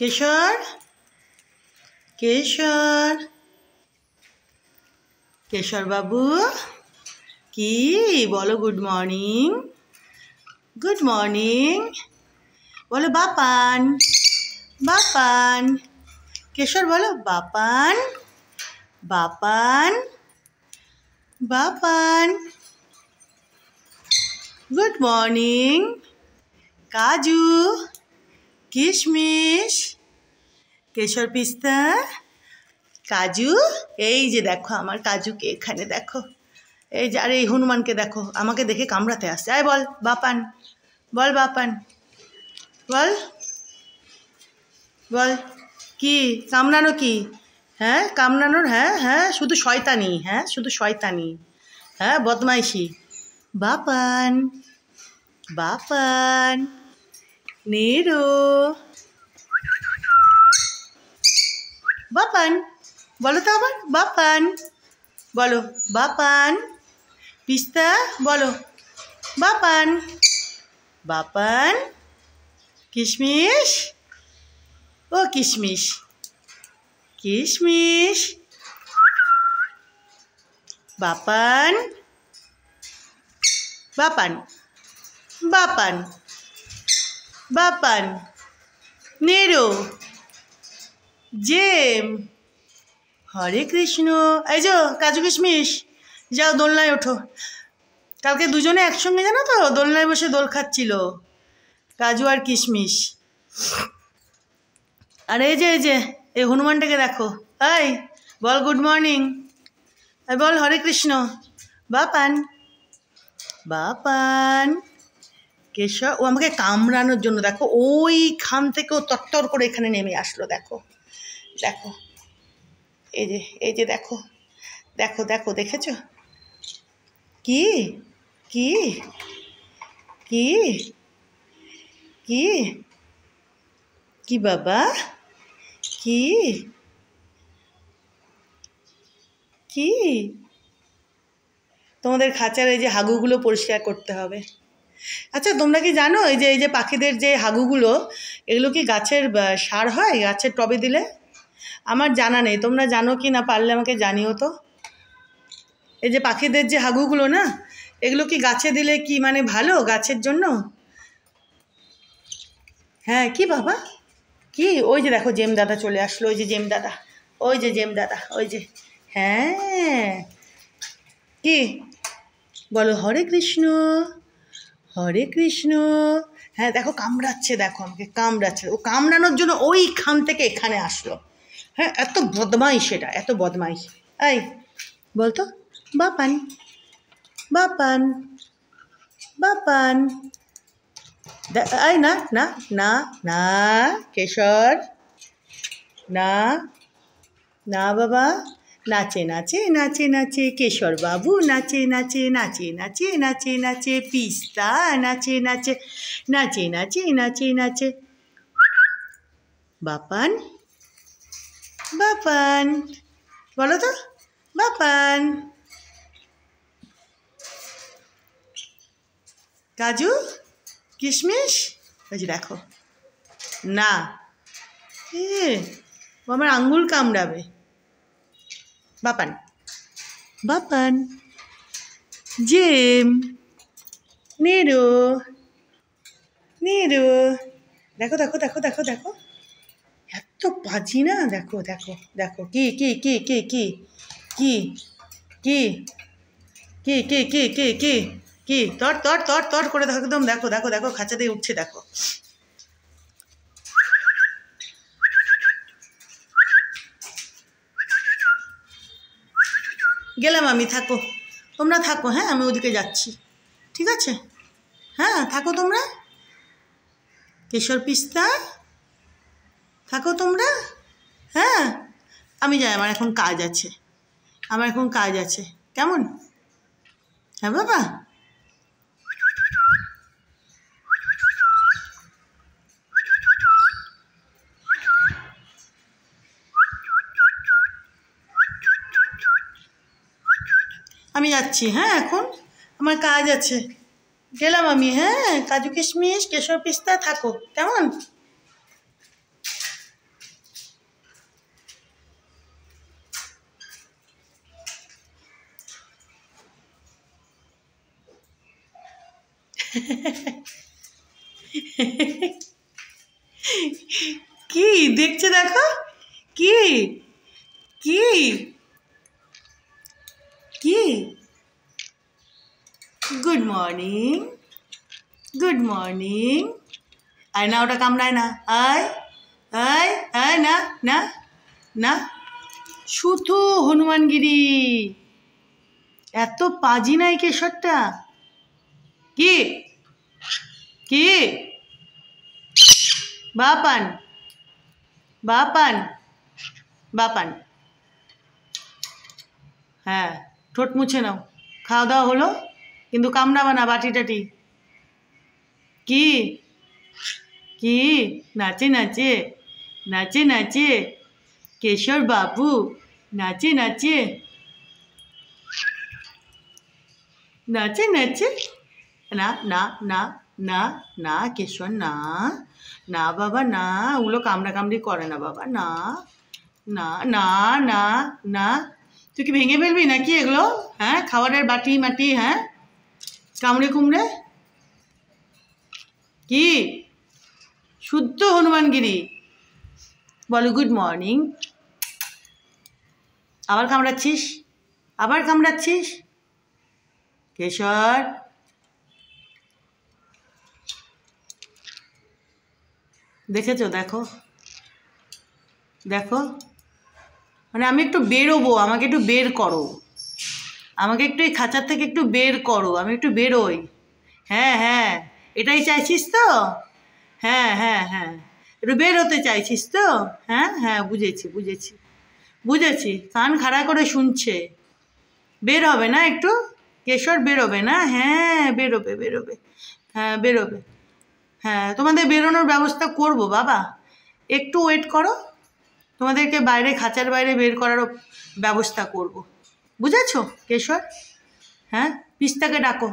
কেশর কেশর কেশর বাবু কি বলো? গুড মর্নিং বলো। বাপান বাপান কেশর বলো। বাপান বাপান বাপান গুড মর্নিং। কাজু কিশমিশ কেশর পিস্তা কাজু। এই যে দেখো আমার কাজুকে, এখানে দেখো। এই যে আরে এই হনুমানকে দেখো, আমাকে দেখে কামড়াতে আসছে। আয় বল বাপান, বল বাপান, বল বল। কি কামড়ানো? কি হ্যাঁ কামড়ানোর? হ্যাঁ হ্যাঁ শুধু শয়তানি, হ্যাঁ শুধু শয়তানি, হ্যাঁ বদমাইশি। বাপান বাপান নেরো বাপান বলো তো আবার। বাপান বলো। বাপান পিস্তা বলো। বাপান বাপান কিশমিশ ও কিশমিশ কিশমিশ বাপান বাপান বাপান বাপান নেরো জেম। হরে কৃষ্ণ। এই যো কাজু কিশমিশ, যাও দোলনায় ওঠো। কালকে দুজনে একসঙ্গে জানো তো দোলনায় বসে দোল খাচ্ছিল, কাজু আর কিশমিশ। আর এই যে এই হনুমানটাকে দেখো। এই বল গুড মর্নিং, বল হরে কৃষ্ণ। বাপান বাপান কেশব। ও আমাকে কামড়ানোর জন্য দেখো ওইখান থেকেও তত্তর করে এখানে নেমে আসলো। দেখো দেখো এই যে দেখো দেখো দেখো দেখেছো? কি কি কি কি কি বাবা? কি কি তোমাদের খাঁচার এই যে হাগুগুলো পরিষ্কার করতে হবে। আচ্ছা তোমরা কি জানো এই যে পাখিদের যে হাগুগুলো, এগুলো কি গাছের সার হয় গাছের টবে দিলে? আমার জানা নেই, তোমরা জানো কি না পারলে আমাকে জানিও তো। এই যে পাখিদের যে হাগুগুলো না, এগুলো কি গাছে দিলে কি মানে ভালো গাছের জন্য? হ্যাঁ কি বাবা কি? ওই যে দেখো জেম দাদা চলে আসলো। ওই যে জেম দাদা, ওই যে জেম দাদা, ওই যে। হ্যাঁ কি বলো? হরে কৃষ্ণ হরে কৃষ্ণ। হ্যাঁ দেখো কামড়াচ্ছে, দেখো আমাকে কামড়াচ্ছে। ও কামড়ানোর জন্য ওইখান থেকে এখানে আসলো। হ্যাঁ এত বদমাইশ, এটা এত বদমাইশ। এই বলতো বাপান বাপান বাপান। এই না না না না কেশর, না না বাবা। নাচে নাচে নাচে নাচে কেশর বাবু, নাচে নাচে নাচে নাচে নাচে নাচে পিস্তা নাচে নাচে নাচে নাচে নাচে নাচে। বাপান বাপান বলো তো। বাপান কাজু কিশমিশ। ওই যে দেখো না, ও আমার আঙ্গুল কামড়াবে। বাপান বাপান জেম নেরো নেরো। দেখো দেখো দেখো দেখো দেখো এত বাজি না। দেখো দেখো দেখো কি কি কি কি কি কি কি কি কি কি কি কি কি তর তর তর তর করে দেখো একদম। দেখো দেখো দেখো খাঁচা দিয়ে উঠছে দেখো। গেলাম আমি, থাকো তোমরা থাকো। হ্যাঁ আমি ওদিকে যাচ্ছি, ঠিক আছে? হ্যাঁ থাকো তোমরা। কেশর পিস্তা থাকো তোমরা। হ্যাঁ আমি যাই, আমার এখন কাজ আছে, আমার এখন কাজ আছে। কেমন? হ্যাঁ বাবা। আমি যাচ্ছি, হ্যাঁ এখন আমার কাজ আছে, গেলাম আমি। হ্যাঁ কাজু কিশমিশ কেশর পিস্তা থাকো, কেমন? কি দেখছে দেখো, কি কি কি গুড মর্নিং, গুড মর্নিং। আয় না, ওটা কামড়ায় না, আয় আয় আয়, না না না, শুধু হনুমানগিরি। এত পাজি নাই কেশরটা। কি কি বাপান বাপান বাপান, হ্যাঁ ঠোঁট মুছে নাও। খাওয়া দাওয়া হলো, কিন্তু কামড়াবা না বাটি টাটি। কি কি নাচে নাচে নাচে নাচে কেশর বাবু, নাচে নাচে নাচে নাচে। না না না না না কেশর, না না বাবা না, ওগুলো কামড়া কামড়ি করে না বাবা, না না না না না। তুই কি ভেঙে ফেলবি নাকি এগুলো? হ্যাঁ, খাবারের বাটি মাটি, হ্যাঁ কামড়ে কুমড়ে। কি শুদ্ধ হনুমানগিরি। বলো গুড মর্নিং। আবার কামড়াচ্ছিস, আবার কামড়াচ্ছিস কেশর। দেখেছো, দেখো দেখো, মানে আমি একটু বেরোবো, আমাকে একটু বের করো, আমাকে একটু এই খাঁচার থেকে একটু বের করো, আমি একটু বেরোই। হ্যাঁ হ্যাঁ, এটাই চাইছিস তো? হ্যাঁ হ্যাঁ হ্যাঁ, একটু বের হতে চাইছিস তো? হ্যাঁ হ্যাঁ, বুঝেছি বুঝেছি বুঝেছি, কান খাড়া করে শুনছে। বের হবে না একটু কেশর, বেরোবে না? হ্যাঁ বেরোবে বেরোবে, হ্যাঁ বেরোবে। হ্যাঁ, তোমাদের বেরোনোর ব্যবস্থা করব বাবা, একটু ওয়েট করো, তোমাদেরকে বাইরে, খাঁচার বাইরে বের করারও ব্যবস্থা করব। বুঝেছো কেশর? হ্যাঁ, পিস্তাকে ডাকো,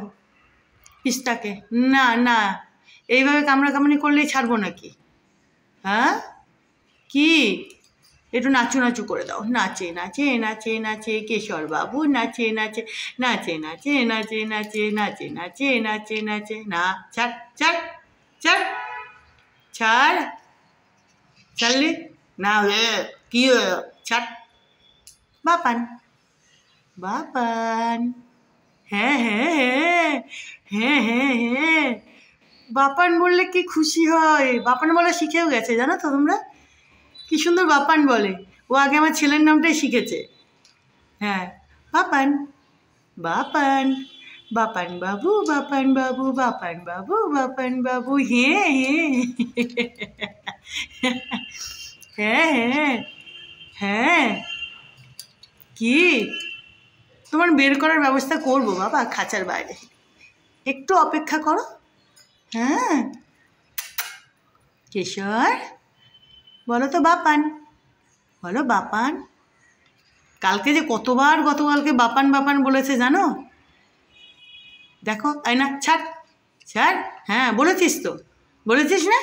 পিস্তাকে। না না, এইভাবে কামড়াকামড়ি করলেই ছাড়বো নাকি? হ্যাঁ কি, একটু নাচু নাচু করে দাও। নাচে নাচে নাচে নাচে কেশর বাবু, নাচে নাচে নাচে নাচে নাচে নাচে নাচে নাচে নাচে নাচে। না, ছাড় ছাড় ছাড় ছাড়, ছাড়লি না, কি ছাড়। বাপান বাপান, হ্যাঁ হ্যাঁ হ্যাঁ হ্যাঁ হ্যাঁ হ্যাঁ, বাপান বললে কি খুশি হয়। বাপান বলা শিখেও গেছে, জানো তো তোমরা? কি সুন্দর বাপান বলে। ও আগে আমার ছেলের নামটাই শিখেছে। হ্যাঁ, বাপান বাপান, বাপান বাবু, বাপান বাবু, বাপান বাবু, বাপান বাবু। হ্যাঁ হ্যাঁ হ্যাঁ হ্যাঁ, কি তোমার বের করার ব্যবস্থা করবো বাবা খাঁচার বাইরে, একটু অপেক্ষা করো। হ্যাঁ কেশর, বলো তো বাপান, বলো বাপান। কালকে যে কতবার গতকালকে বাপান বাপান বলেছে জানো? দেখো, আয় না, ছাড় ছাড়। হ্যাঁ বলেছিস তো, বলেছিস না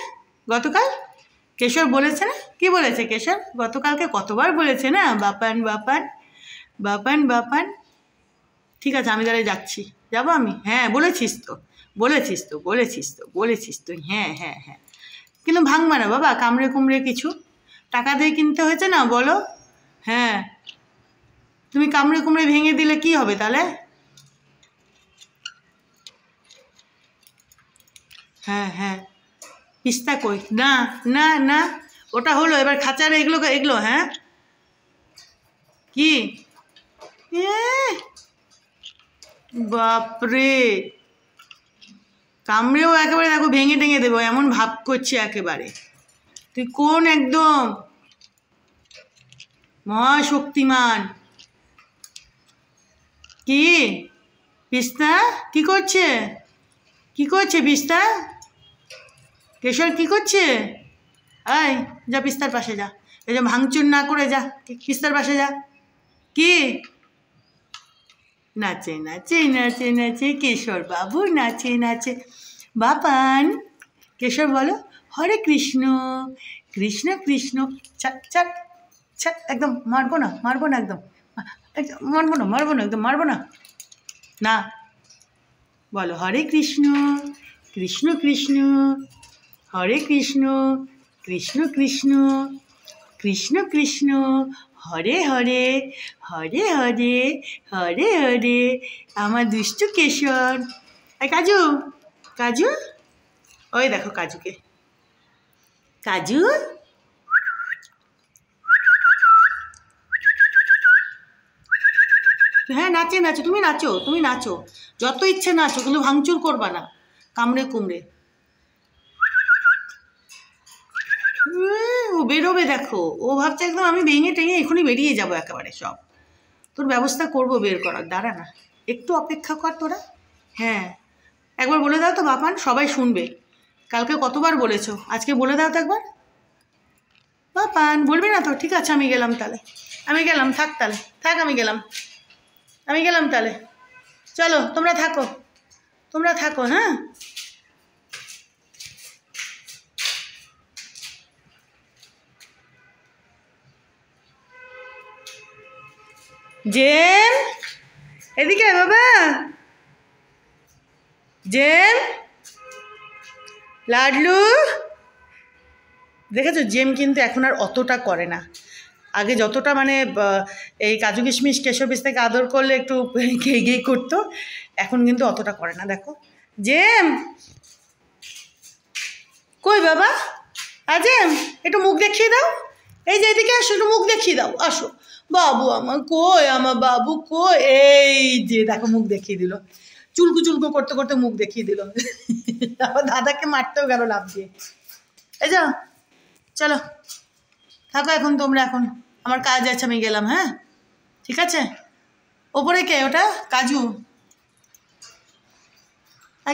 গতকাল? কেশর বলেছে না? কি বলেছে কেশর? গতকালকে কতবার বলেছে না, বাপান বাপান বাপান বাপান। ঠিক আছে, আমি তাহলে যাচ্ছি, যাবো আমি। হ্যাঁ বলেছিস তো, বলেছিস তো, বলেছিস তো, বলেছিস তো, হ্যাঁ হ্যাঁ হ্যাঁ। কিন্তু ভাঙবা না বাবা, কামড়ে কুমড়ে কিছু, টাকা দিয়ে কিনতে হয়েছে না, বলো। হ্যাঁ, তুমি কামড়ে কুমড়ে ভেঙে দিলে কি হবে তাহলে? হ্যাঁ হ্যাঁ, পিস্তা কই? না না না, ওটা হলো, এবার খাঁচার এগুলো এগুলো। হ্যাঁ কি, বাপরে, কামড়েও একেবারে দেখো ভেঙে টেঙে দেবো এমন ভাব করছে একেবারে। তুই কোন একদম মহাশক্তিমান। কি পিস্তা কি করছে, কি করছে পিস্তা? কেশর কি করছে? আয় যা, পিস্তার পাশে যা, এই যে ভাঙচুর না করে যা, পিস্তার পাশে যা। কি নাচে নাচে নাচে নাচে কেশর বাবু, নাচে নাচে। বাপান, কেশর বলো হরে কৃষ্ণ কৃষ্ণ কৃষ্ণ। ছাড় ছাড় ছাড়, একদম মারবো না, মারবো না, একদম মারবো না, মারবো না, একদম মারবো না। না, বলো হরে কৃষ্ণ কৃষ্ণ কৃষ্ণ হরে কৃষ্ণ কৃষ্ণ কৃষ্ণ কৃষ্ণ কৃষ্ণ হরে হরে হরে হরে হরে হরে আমার দুষ্টু কেশর। এই কাজু, কাজু, ওই দেখো কাজুকে, কাজু হ্যাঁ নাচে নাচো, তুমি নাচো, তুমি নাচো, যত ইচ্ছে নাচো, কিন্তু ভাঙচুর করবা না, কামড়ে কুমড়ে। ও বেরোবে দেখো, ও ভাবছে একদম আমি ভেঙে টেঙে এখনই বেরিয়ে যাবো একেবারে সব। তোর ব্যবস্থা করবো বের করার, দাঁড়া না, একটু অপেক্ষা কর তোরা। হ্যাঁ একবার বলে দাও তো বাপান, সবাই শুনবে। কালকে কতবার বলেছো, আজকে বলে দাও তো একবার। বাপান বলবি না তো? ঠিক আছে আমি গেলাম তাহলে, আমি গেলাম, থাক তাহলে, থাক আমি গেলাম, আমি গেলাম তাহলে। চলো তোমরা থাকো, তোমরা থাকো। হ্যাঁ জেম, এদিকে আয় বাবা। জেম, লাডলু, দেখেছো জেম কিন্তু এখন আর অতটা করে না। আগে যতটা মানে এই কাজু কিশমিশ কেশর পিস্তাকে আদর করলে একটু ঘেয়ে ঘেয়ে করতো, এখন কিন্তু অতটা করে না। দেখো জেম, কই বাবা? জেম একটু মুখ দেখিয়ে দাও, এই যে এদিকে আসো, একটু মুখ দেখিয়ে দাও, আসো। বাবু আমার কই, আমার বাবু কই? এই যে দেখো মুখ দেখিয়ে দিল, চুলকু চুলকু করতে করতে মুখ দেখিয়ে দিল। আবার দাদাকে মারতেও গেল লাফ দিয়ে। এই যাও, চলো থাকো এখন তোমরা, এখন আমার কাজ আছে, আমি গেলাম। হ্যাঁ ঠিক আছে। ওপরে কে ওটা? কাজু?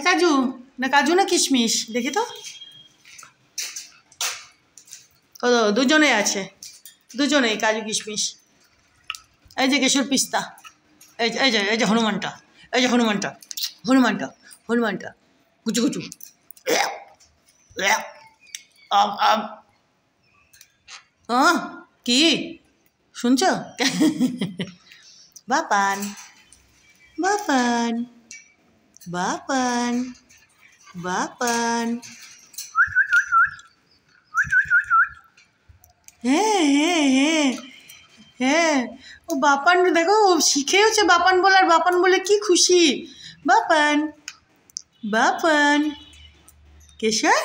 কাজু না, কাজু না কিশমিশ, দেখি তো। ও দুজনে আছে, দুজনেই কাজু কিশমিশ। এই যে কেশর পিস্তা, এই যে এই যে এই যে হনুমানটা, এই যে হনুমানটা, হনুমানটা, হনুমানটা কুচু কুচু। কি শুনছ? বাপান, বাপান, বাপান, বাপান। হ্যাঁ হ্যাঁ হ্যাঁ হ্যাঁ, ও বাপান দেখো, ও শিখেওছে বাপান বলার, বাপান বলে কি খুশি। বাপান, বাপান। কেশর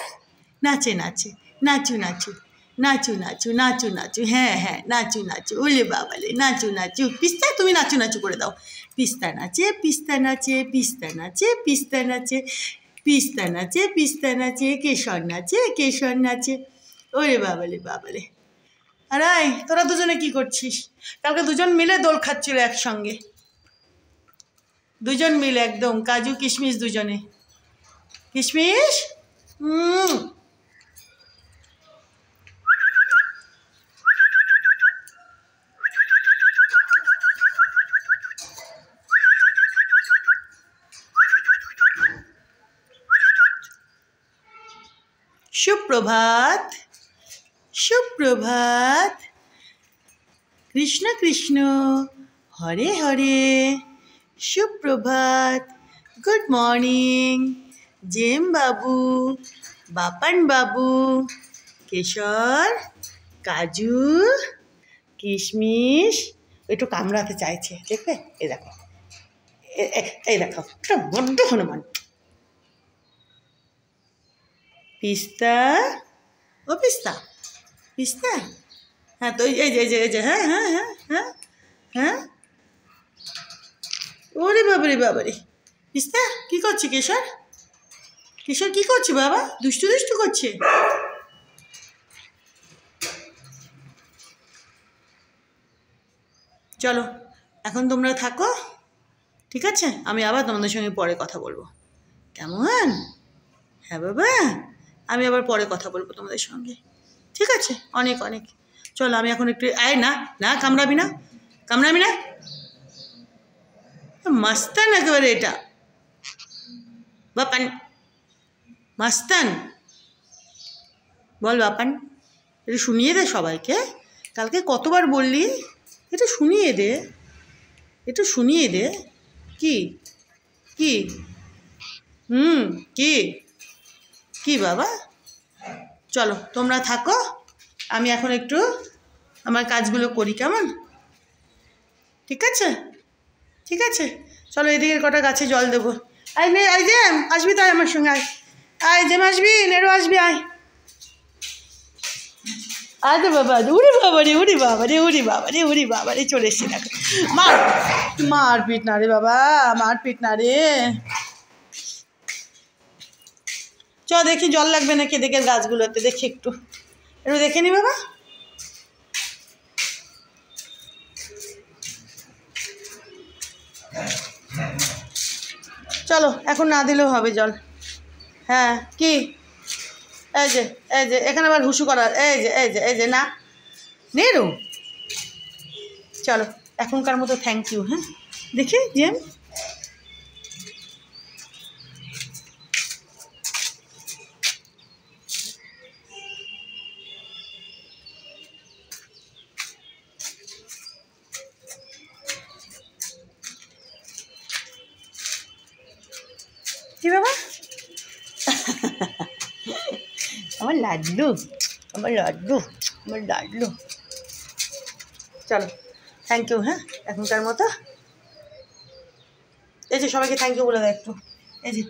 নাচে নাচে, নাচু নাচু, নাচু নাচু, নাচু নাচু, হ্যাঁ হ্যাঁ নাচু নাচু, ওলে বাবালে নাচু নাচু। পিস্তা তুমি নাচু নাচু করে দাও। পিস্তা নাচে, পিস্তা নাচে, পিস্তা নাচে, পিস্তা নাচে, পিস্তা নাচে, পিস্তা নাচে, কেশর নাচে, কেশর নাচে, ওরে বাবালে বাবালে। আর তোরা দুজনে কি করছিস? কালকে দুজন মিলে দোল খাচ্ছিল একসঙ্গে, দুজন মিলে একদম কাজু কিশমিশ, দুজনে কিশমিশ। সুপ্রভাত, সুপ্রভাত, কৃষ্ণ কৃষ্ণ হরে হরে, সুপ্রভাত, গুড মর্নিং জেম বাবু, বাপান বাবু, কেশর, কাজু কিশমিশ। একটু কামড়াতে চাইছে, দেখবে? এই দেখো, এই দেখো, একটা বড্ড হনুমান। পিস্তা, ও পিস্তা, পিস্তা, হ্যাঁ তো এই যে এই যে এই যে, হ্যাঁ হ্যাঁ হ্যাঁ হ্যাঁ হ্যাঁ। ওরে বাবারে বাবারে, পিস্তা কী করছে? কেশর, কেশর কী করছে বাবা? দুষ্টু দুষ্টু করছে। চলো এখন তোমরা থাকো, ঠিক আছে? আমি আবার তোমাদের সঙ্গে পরে কথা বলবো, কেমন? হ্যাঁ বাবা, আমি আবার পরে কথা বলবো তোমাদের সঙ্গে, ঠিক আছে? অনেক অনেক। চলো আমি এখন একটু, না না কামড়াবি না, কামড়াবি না, মাস্তান একেবারে এটা, বাপান মাস্তান। বল বাপান, এটা শুনিয়ে দে সবাইকে, কালকে কতবার বললি, এটা শুনিয়ে দে, একটু শুনিয়ে দে। কি কি কি কি বাবা? চলো তোমরা থাকো, আমি এখন একটু আমার কাজগুলো করি, কেমন? ঠিক আছে, ঠিক আছে, চলো এদিকে কটা গাছে জল দেবো। আয় নে, আয় জেম, আসবি তাই আমার সঙ্গে, আয় আয় জেম, আসবি, নেড়ো আসবি, আয় আয় তো বাবা, উড়ি বাবা রে, উড়ি বাবা রে, উড়ি বাবা রে, উড়ি বাবা রে, চলে এসছি দেখো। মারপিট না রে বাবা, মারপিট না রে। চ দেখি জল লাগবে নাকি এদিকে গাছগুলোতে, দেখি একটু একটু দেখে নি বাবা। চলো এখন না দিলেও হবে জল। হ্যাঁ কি, এই যে এই যে এখানে আবার হুসু করার, এই যে এই যে এই যে, না নেরু। চলো এখনকার মতো থ্যাংক ইউ। হ্যাঁ দেখি জেম, কি বাবা আমার লাড্ডু, আমার লাড্ডু, আমার লাড্ডু। চলো থ্যাংক ইউ। হ্যাঁ এখনকার মতো, এই যে সবাইকে থ্যাংক ইউ বলে দাও একটু, এই যে